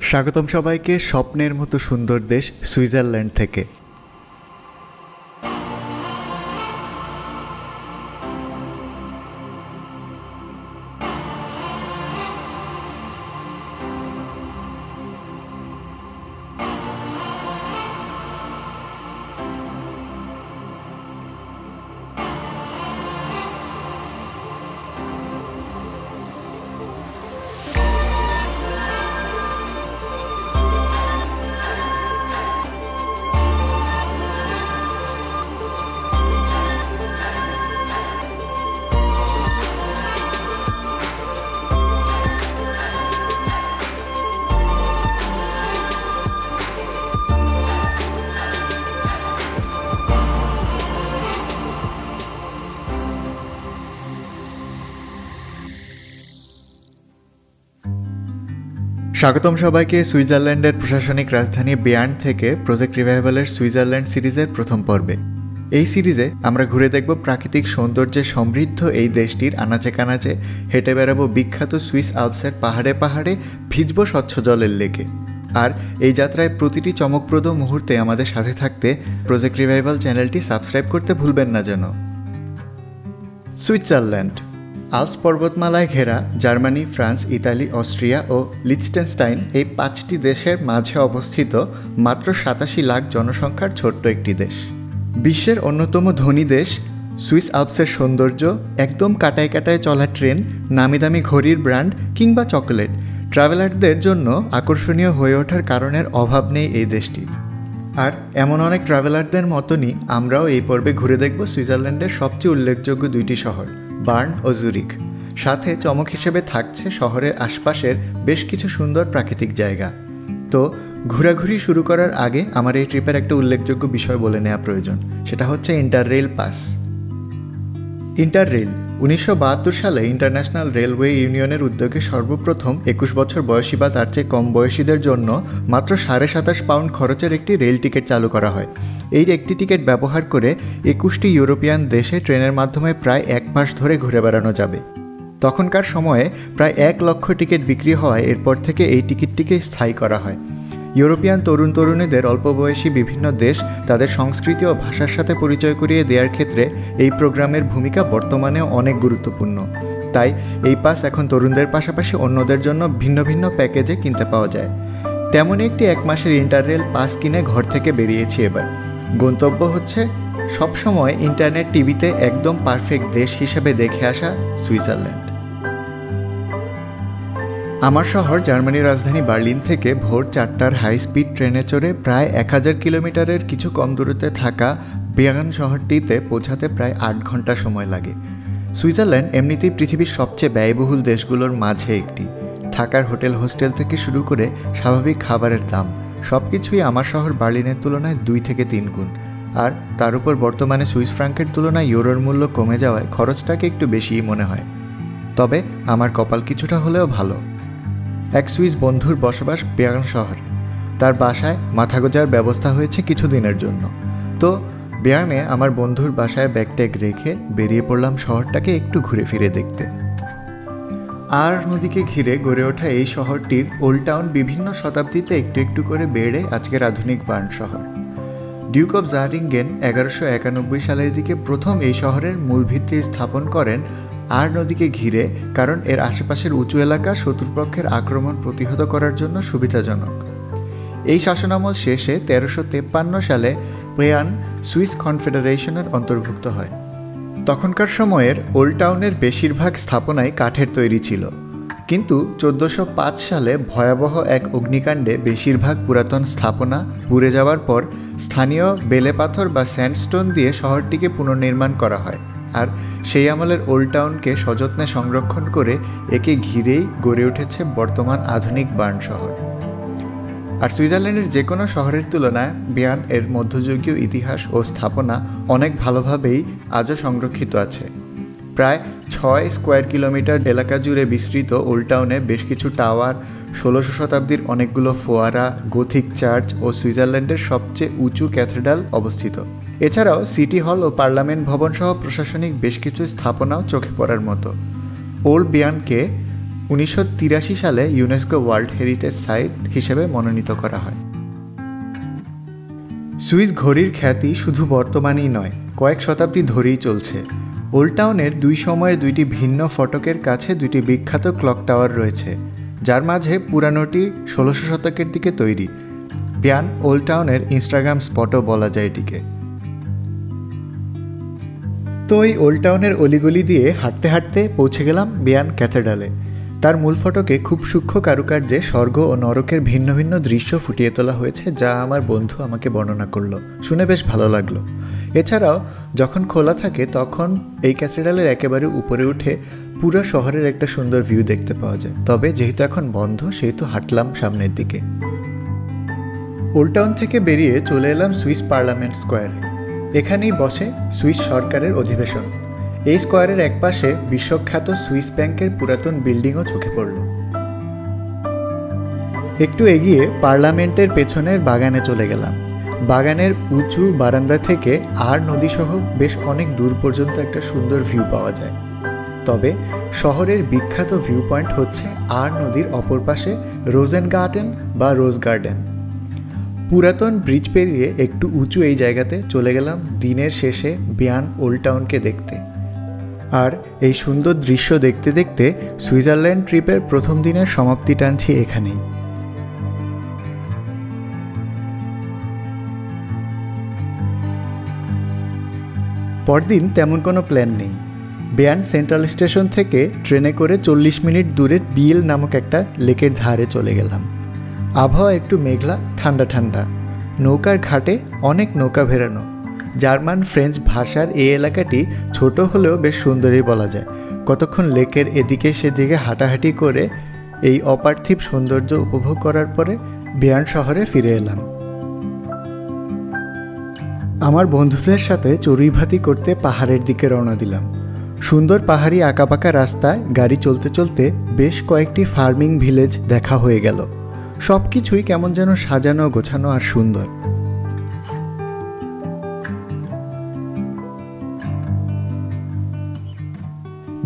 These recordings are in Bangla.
স্বাগতম সবাইকে স্বপ্নের মতো সুন্দর দেশ সুইজারল্যান্ড থেকে। স্বাগতম সবাইকে সুইজারল্যান্ডের প্রশাসনিক রাজধানী বিয়ার্ন থেকে প্রজেক্ট রিভাইভালের সুইজারল্যান্ড সিরিজের প্রথম পর্বে। এই সিরিজে আমরা ঘুরে দেখব প্রাকৃতিক সৌন্দর্যে সমৃদ্ধ এই দেশটির আনাচে কানাচে, হেঁটে বেড়াবো বিখ্যাত সুইস আল্পসের পাহাড়ে পাহাড়ে, ভিজব স্বচ্ছ জলের লেকে। আর এই যাত্রায় প্রতিটি চমকপ্রদ মুহূর্তে আমাদের সাথে থাকতে প্রজেক্ট রিভাইভাল চ্যানেলটি সাবস্ক্রাইব করতে ভুলবেন না যেন। সুইজারল্যান্ড আল্পস পর্বতমালায় ঘেরা জার্মানি, ফ্রান্স, ইতালি, অস্ট্রিয়া ও লিচটেনস্টাইন এই 5টি দেশের মাঝে অবস্থিত মাত্র 87 লাখ জনসংখ্যার ছোট্ট একটি দেশ। বিশ্বের অন্যতম ধনী দেশ সুইস আল্পসের সৌন্দর্য, একদম কাটায় কাটায় চলা ট্রেন, নামি দামি ঘড়ির ব্র্যান্ড কিংবা চকোলেট ট্রাভেলারদের জন্য আকর্ষণীয় হয়ে ওঠার কারণের অভাব নেই এই দেশটির। আর এমন অনেক ট্রাভেলারদের মতনই আমরাও এই পর্বে ঘুরে দেখব সুইজারল্যান্ডের সবচেয়ে উল্লেখযোগ্য 2টি শহর, বার্ন ও জুরিক। সাথে চমক হিসেবে থাকছে শহরের আশপাশের বেশ কিছু সুন্দর প্রাকৃতিক জায়গা। তো ঘোরাঘুরি শুরু করার আগে আমার এই ট্রিপের একটা উল্লেখযোগ্য বিষয় বলে নেওয়া প্রয়োজন, সেটা হচ্ছে ইন্টাররেল পাস। ইন্টাররেল 1972 সালে ইন্টারন্যাশনাল রেলওয়ে ইউনিয়নের উদ্যোগে সর্বপ্রথম 21 বছর বয়সী বা তার চেয়ে কম বয়সীদের জন্য মাত্র 27.5 পাউন্ড খরচের একটি রেল টিকিট চালু করা হয়। এই একটি টিকিট ব্যবহার করে 21টি ইউরোপিয়ান দেশে ট্রেনের মাধ্যমে প্রায় 1 মাস ধরে ঘুরে বেড়ানো যাবে। তখনকার সময়ে প্রায় 1 লক্ষ টিকিট বিক্রি হওয়ায় এরপর থেকে এই টিকিটটিকে স্থায়ী করা হয়। ইউরোপিয়ান তরুণ তরুণীদের অল্প বয়সী বিভিন্ন দেশ তাদের সংস্কৃতি ও ভাষার সাথে পরিচয় করিয়ে দেওয়ার ক্ষেত্রে এই প্রোগ্রামের ভূমিকা বর্তমানেও অনেক গুরুত্বপূর্ণ। তাই এই পাস এখন তরুণদের পাশাপাশি অন্যদের জন্য ভিন্ন ভিন্ন প্যাকেজে কিনতে পাওয়া যায়। তেমনই একটি 1 মাসের ইন্টাররেল পাস কিনে ঘর থেকে বেরিয়েছি এবার। গন্তব্য হচ্ছে সবসময় ইন্টারনেট টিভিতে একদম পারফেক্ট দেশ হিসেবে দেখে আসা সুইজারল্যান্ড। আমার শহর জার্মানির রাজধানী বার্লিন থেকে ভোর 4টার হাই স্পিড ট্রেনে চড়ে প্রায় 1000 কিলোমিটারের কিছু কম দূরত্বে থাকা বিয়ার্ন শহরটিতে পৌঁছাতে প্রায় 8 ঘন্টা সময় লাগে। সুইজারল্যান্ড এমনিতেই পৃথিবীর সবচেয়ে ব্যয়বহুল দেশগুলোর মাঝে একটি। থাকার হোটেল হোস্টেল থেকে শুরু করে স্বাভাবিক খাবারের দাম সব কিছুই আমার শহর বার্লিনের তুলনায় 2 থেকে 3 গুণ। আর তার উপর বর্তমানে সুইস ফ্রাঙ্কের তুলনায় ইউরোর মূল্য কমে যাওয়ায় খরচটাকে একটু বেশিই মনে হয়। তবে আমার কপাল কিছুটা হলেও ভালো। এক সুইস বন্ধুর বসবাস বিয়ার্ন শহরে, তার বাসায় মাথা গোঁজার ব্যবস্থা হয়েছে কিছুদিনের জন্য। তো বিয়ার্নে আমার বন্ধুর বাসায় ব্যাগট্যাগ রেখে বেরিয়ে পড়লাম শহরটাকে একটু ঘুরে ফিরে দেখতে। আর নদীকে ঘিরে গড়ে ওঠা এই শহরটির ওল্ড টাউন বিভিন্ন শতাব্দীতে একটু একটু করে বেড়ে আজকের আধুনিক বার্ন শহর। ডিউক অব জারিঙ্গেন 1191 সালের দিকে প্রথম এই শহরের মূল ভিত্তি স্থাপন করেন আর নদীকে ঘিরে, কারণ এর আশেপাশের উঁচু এলাকা শত্রুপক্ষের আক্রমণ প্রতিহত করার জন্য সুবিধাজনক। এই শাসনামল শেষে 1353 সালে বিয়ার্ন সুইস কনফেডারেশনের অন্তর্ভুক্ত হয়। তখনকার সময়ের ওল্ড টাউনের বেশিরভাগ স্থাপনাই কাঠের তৈরি ছিল, কিন্তু 1405 সালে ভয়াবহ এক অগ্নিকাণ্ডে বেশিরভাগ পুরাতন স্থাপনা পুড়ে যাওয়ার পর স্থানীয় বেলে পাথর বা স্যান্ডস্টোন দিয়ে শহরটিকে পুনর্নির্মাণ করা হয়। আর সেই আমলের ওল্ড টাউনকে সযত্নে সংরক্ষণ করে একে ঘিরেই গড়ে উঠেছে বর্তমান আধুনিক বার্ন শহর। আর সুইজারল্যান্ডের যে কোনো শহরের তুলনায় বিয়ার্ন এর মধ্যযুগীয় ইতিহাস ও স্থাপনা অনেক ভালোভাবেই আজও সংরক্ষিত আছে। প্রায় 6 স্কোয়ার কিলোমিটার এলাকা জুড়ে বিস্তৃত ওল্ড টাউনে বেশ কিছু টাওয়ার, 16শো শতাব্দীর অনেকগুলো ফোয়ারা, গোথিক চার্চ ও সুইজারল্যান্ডের সবচেয়ে উঁচু ক্যাথেড্রাল অবস্থিত। এছাড়াও সিটি হল ও পার্লামেন্ট ভবন সহ প্রশাসনিক বেশ কিছু স্থাপনাও চোখে পড়ার মতো। ওল্ড বিয়ার্নকে 1983 সালে ইউনেস্কো ওয়ার্ল্ড হেরিটেজ সাইট হিসেবে মনোনীত করা হয়। সুইস ঘড়ির খ্যাতি শুধু বর্তমানেই নয়, কয়েক শতাব্দী ধরেই চলছে। ওল্ড টাউনের দুই সময়ের দুইটি ভিন্ন ফটকের কাছে দুইটি বিখ্যাত ক্লক টাওয়ার রয়েছে, যার মাঝে পুরানোটি 1600 শতকের দিকে তৈরি। বিয়ান ওল্ড টাউনের ইনস্টাগ্রাম স্পটও বলা যায় এটিকে। তো এই ওল্ড টাউনের অলিগলি দিয়ে হাঁটতে হাঁটতে পৌঁছে গেলাম বিয়ান ক্যাথেড্রালে। তার মূল ফটকে খুব সূক্ষ্ম কারুকার্যে স্বর্গ ও নরকের ভিন্ন ভিন্ন দৃশ্য ফুটিয়ে তোলা হয়েছে, যা আমার বন্ধু আমাকে বর্ণনা করলো, শুনে বেশ ভালো লাগলো। এছাড়াও যখন খোলা থাকে তখন এই ক্যাথেড্রালের একেবারে উপরে উঠে পুরো শহরের একটা সুন্দর ভিউ দেখতে পাওয়া যায়। তবে যেহেতু এখন বন্ধ, সেহেতু হাঁটলাম সামনের দিকে। ওল্ড টাউন থেকে বেরিয়ে চলে এলাম সুইস পার্লামেন্ট স্কোয়ারে। এখানেই বসে সুইস সরকারের অধিবেশন। এই স্কোয়ারের একপাশে বিশ্বখ্যাত সুইস ব্যাংকের পুরাতন বিল্ডিংও চোখে পড়ল। একটু এগিয়ে পার্লামেন্টের পেছনের বাগানে চলে গেলাম। বাগানের উঁচু বারান্দা থেকে আর নদীসহ বেশ অনেক দূর পর্যন্ত একটা সুন্দর ভিউ পাওয়া যায়। তবে শহরের বিখ্যাত ভিউ পয়েন্ট হচ্ছে আর নদীর অপর পাশে রোজেন গার্ডেন বা রোজ গার্ডেন। পুরাতন ব্রিজ পেরিয়ে একটু উঁচু এই জায়গাতে চলে গেলাম দিনের শেষে বিয়ান ওল্ড টাউনকে দেখতে। আর এই সুন্দর দৃশ্য দেখতে দেখতে সুইজারল্যান্ড ট্রিপের প্রথম দিনের সমাপ্তি টানছি এখানেই। পরদিন তেমন কোনো প্ল্যান নেই। বিয়ান সেন্ট্রাল স্টেশন থেকে ট্রেনে করে 40 মিনিট দূরের বিয়েল নামক একটা লেকের ধারে চলে গেলাম। আবহাওয়া একটু মেঘলা, ঠান্ডা ঠান্ডা। নৌকার ঘাটে অনেক নৌকা ভেরানো। জার্মান ফ্রেঞ্চ ভাষার এই এলাকাটি ছোট হলেও বেশ সুন্দরই বলা যায়। কতক্ষণ লেকের এদিকে সেদিকে হাঁটাহাঁটি করে এই অপার্থিব সৌন্দর্য উপভোগ করার পরে বিয়ান শহরে ফিরে এলাম। আমার বন্ধুদের সাথে চড়ুইভাতি করতে পাহাড়ের দিকে রওনা দিলাম। সুন্দর পাহাড়ি আঁকাবাঁকা রাস্তায় গাড়ি চলতে চলতে বেশ কয়েকটি ফার্মিং ভিলেজ দেখা হয়ে গেল। সব কিছুই কেমন যেন সাজানো, গোছানো আর সুন্দর।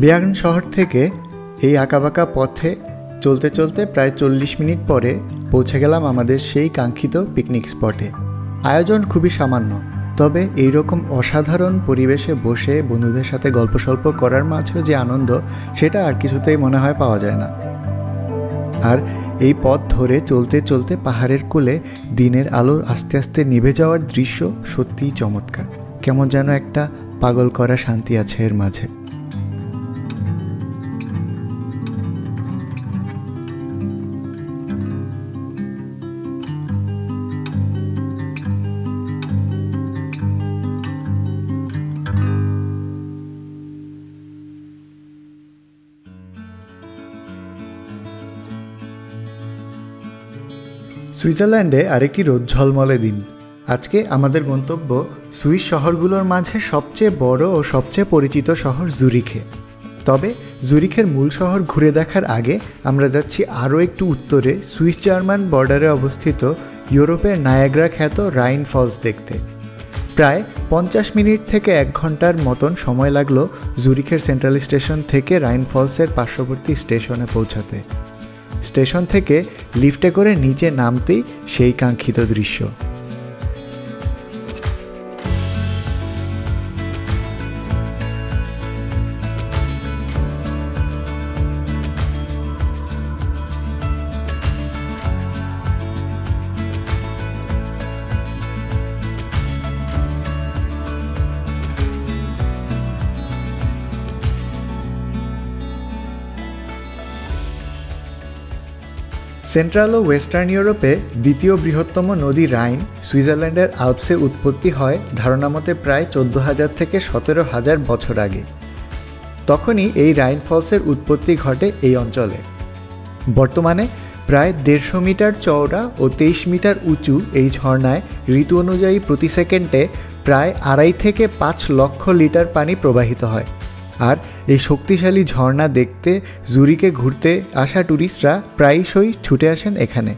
বিয়ান শহর থেকে এই আঁকাবাঁকা পথে চলতে চলতে প্রায় 40 মিনিট পরে পৌঁছে গেলাম আমাদের সেই কাঙ্ক্ষিত পিকনিক স্পটে। আয়োজন খুবই সামান্য, তবে এইরকম অসাধারণ পরিবেশে বসে বন্ধুদের সাথে গল্প সল্প করার মাঝেও যে আনন্দ, সেটা আর কিছুতেই মনে হয় পাওয়া যায় না। আর এই পথ ধরে চলতে চলতে পাহাড়ের কোলে দিনের আলো আস্তে আস্তে নিভে যাওয়ার দৃশ্য সত্যিই চমৎকার। কেমন যেন একটা পাগল করা শান্তি আছে এর মাঝে। সুইজারল্যান্ডে আরেকটি রোদ ঝলমলে দিন। আজকে আমাদের গন্তব্য সুইস শহরগুলোর মাঝে সবচেয়ে বড় ও সবচেয়ে পরিচিত শহর জুরিখে। তবে জুরিখের মূল শহর ঘুরে দেখার আগে আমরা যাচ্ছি আরও একটু উত্তরে সুইস জার্মান বর্ডারে অবস্থিত ইউরোপের নায়াগ্রা খ্যাত রাইন ফলস দেখতে। প্রায় 50 মিনিট থেকে 1 ঘন্টার মতন সময় লাগলো জুরিখের সেন্ট্রাল স্টেশন থেকে রাইন ফলসের পার্শ্ববর্তী স্টেশনে পৌঁছাতে। স্টেশন থেকে লিফটে করে নিচে নামতেই সেই কাঙ্ক্ষিত দৃশ্য। সেন্ট্রাল ও ওয়েস্টার্ন ইউরোপে দ্বিতীয় বৃহত্তম নদী রাইন সুইজারল্যান্ডের আল্পসে উৎপত্তি হয় ধারণা মতে প্রায় 14,000 থেকে 17,000 বছর আগে। তখনই এই রাইন ফলসের উৎপত্তি ঘটে এই অঞ্চলে। বর্তমানে প্রায় 150 মিটার চওড়া ও 23 মিটার উঁচু এই ঝর্ণায় ঋতু অনুযায়ী প্রতি সেকেন্ডে প্রায় 2.5 থেকে 5 লক্ষ লিটার পানি প্রবাহিত হয়। আর এই শক্তিশালী ঝর্ণা দেখতে জুরিকে ঘুরতে আসা ট্যুরিস্টরা প্রায়শই ছুটে আসেন এখানে।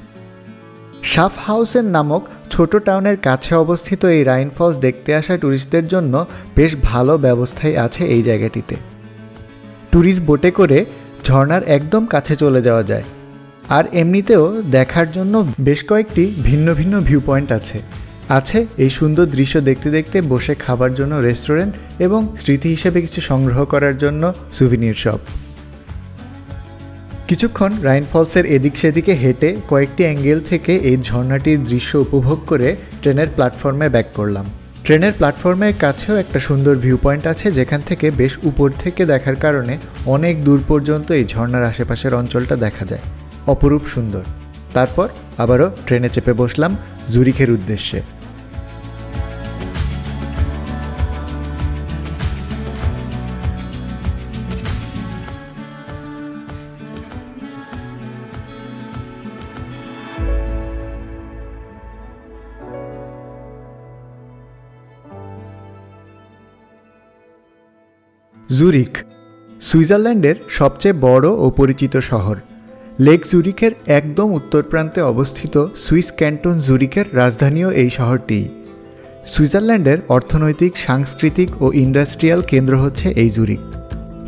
শাফহাউসেন নামক ছোট টাউনের কাছে অবস্থিত এই রাইন ফলস দেখতে আসা ট্যুরিস্টদের জন্য বেশ ভালো ব্যবস্থাই আছে এই জায়গাটিতে। ট্যুরিস্ট বোটে করে ঝর্ণার একদম কাছে চলে যাওয়া যায়। আর এমনিতেও দেখার জন্য বেশ কয়েকটি ভিন্ন ভিন্ন ভিউ পয়েন্ট আছে এই সুন্দর দৃশ্য দেখতে দেখতে বসে খাবার জন্য রেস্টুরেন্ট এবং স্মৃতি হিসেবে কিছু সংগ্রহ করার জন্য সুভিনির শপ। কিছুক্ষণ রাইন ফলসের এদিক সেদিকে হেঁটে কয়েকটি অ্যাঙ্গেল থেকে এই ঝর্ণাটির দৃশ্য উপভোগ করে ট্রেনের প্ল্যাটফর্মে ব্যাক করলাম। ট্রেনের প্ল্যাটফর্মের কাছেও একটা সুন্দর ভিউ পয়েন্ট আছে, যেখান থেকে বেশ উপর থেকে দেখার কারণে অনেক দূর পর্যন্ত এই ঝর্ণার আশেপাশের অঞ্চলটা দেখা যায়। অপরূপ সুন্দর। তারপর আবারও ট্রেনে চেপে বসলাম জুরিখের উদ্দেশ্যে। জুরিখ সুইজারল্যান্ডের সবচেয়ে বড় ও পরিচিত শহর। লেক জুরিখের একদম উত্তর প্রান্তে অবস্থিত সুইস ক্যান্টন জুরিখের রাজধানীও এই শহরটি। সুইজারল্যান্ডের অর্থনৈতিক, সাংস্কৃতিক ও ইন্ডাস্ট্রিয়াল কেন্দ্র হচ্ছে এই জুরিখ।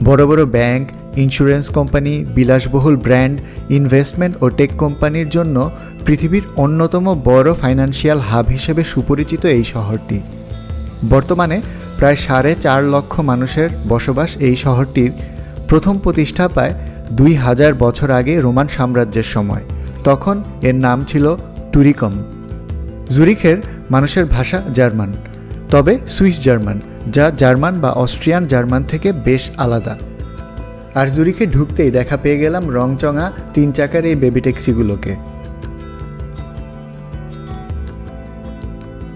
বড় বড় ব্যাংক, ইন্স্যুরেন্স কোম্পানি, বিলাসবহুল ব্র্যান্ড, ইনভেস্টমেন্ট ও টেক কোম্পানির জন্য পৃথিবীর অন্যতম বড় ফাইন্যান্সিয়াল হাব হিসেবে সুপরিচিত এই শহরটি। বর্তমানে প্রায় 4.5 লক্ষ মানুষের বসবাস এই শহরটির। প্রথম প্রতিষ্ঠা পায় 2000 বছর আগে রোমান সাম্রাজ্যের সময়। তখন এর নাম ছিল টুরিকম। জুরিখের মানুষের ভাষা জার্মান, তবে সুইস জার্মান, যা জার্মান বা অস্ট্রিয়ান জার্মান থেকে বেশ আলাদা। আর জুরিখে ঢুকতেই দেখা পেয়ে গেলাম রংচঙা 3 চাকার এই বেবি ট্যাক্সিগুলোকে।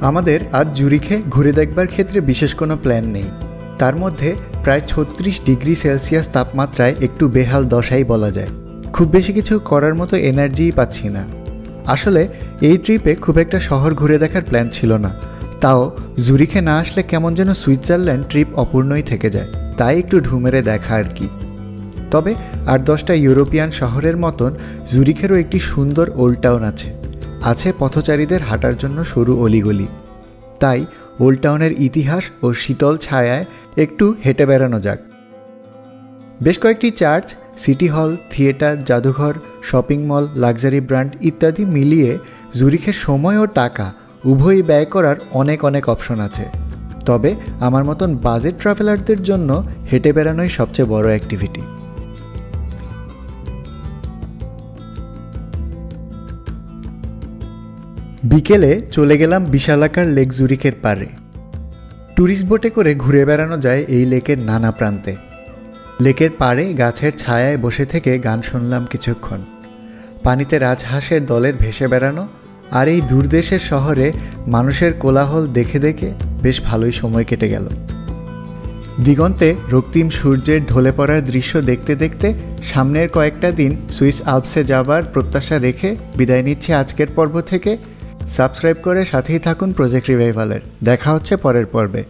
আমাদের আজ জুরিখে ঘুরে দেখবার ক্ষেত্রে বিশেষ কোনো প্ল্যান নেই। তার মধ্যে প্রায় 36 ডিগ্রি সেলসিয়াস তাপমাত্রায় একটু বেহাল দশাই বলা যায়। খুব বেশি কিছু করার মতো এনার্জিই পাচ্ছি না। আসলে এই ট্রিপে খুব একটা শহর ঘুরে দেখার প্ল্যান ছিল না, তাও জুরিখে না আসলে কেমন যেন সুইজারল্যান্ড ট্রিপ অপূর্ণই থেকে যায়, তাই একটু ঢুমেরে দেখা আর কি। তবে 8-10টা ইউরোপিয়ান শহরের মতন জুরিখেরও একটি সুন্দর ওল্ড টাউন আছে পথচারীদের হাঁটার জন্য সরু অলিগলি। তাই ওল্ড টাউনের ইতিহাস ও শীতল ছায়ায় একটু হেঁটে বেড়ানো যাক। বেশ কয়েকটি চার্চ, সিটি হল, থিয়েটার, জাদুঘর, শপিং মল, লাক্সারি ব্র্যান্ড ইত্যাদি মিলিয়ে জুরিখের সময় ও টাকা উভয়ই ব্যয় করার অনেক অপশন আছে। তবে আমার মতন বাজেট ট্রাভেলারদের জন্য হেঁটে বেড়ানোই সবচেয়ে বড় অ্যাক্টিভিটি। বিকেলে চলে গেলাম বিশালাকার লেক জুরিখের পাড়ে। ট্যুরিস্ট বোটে করে ঘুরে বেড়ানো যায় এই লেকের নানা প্রান্তে। লেকের পাড়ে গাছের ছায়ায় বসে থেকে গান শুনলাম কিছুক্ষণ। পানিতে রাজহাঁসের দলের ভেসে বেড়ানো আর এই দূরদেশের শহরে মানুষের কোলাহল দেখে দেখে বেশ ভালোই সময় কেটে গেল। দিগন্তে রক্তিম সূর্যের ঢলে পড়ার দৃশ্য দেখতে দেখতে সামনের কয়েকটা দিন সুইস আল্পসে যাবার প্রত্যাশা রেখে বিদায় নিচ্ছি আজকের পর্ব থেকে। সাবস্ক্রাইব করে সাথেই থাকুন প্রজেক্ট রিভাইভালের। দেখা হচ্ছে পরের পর্বে।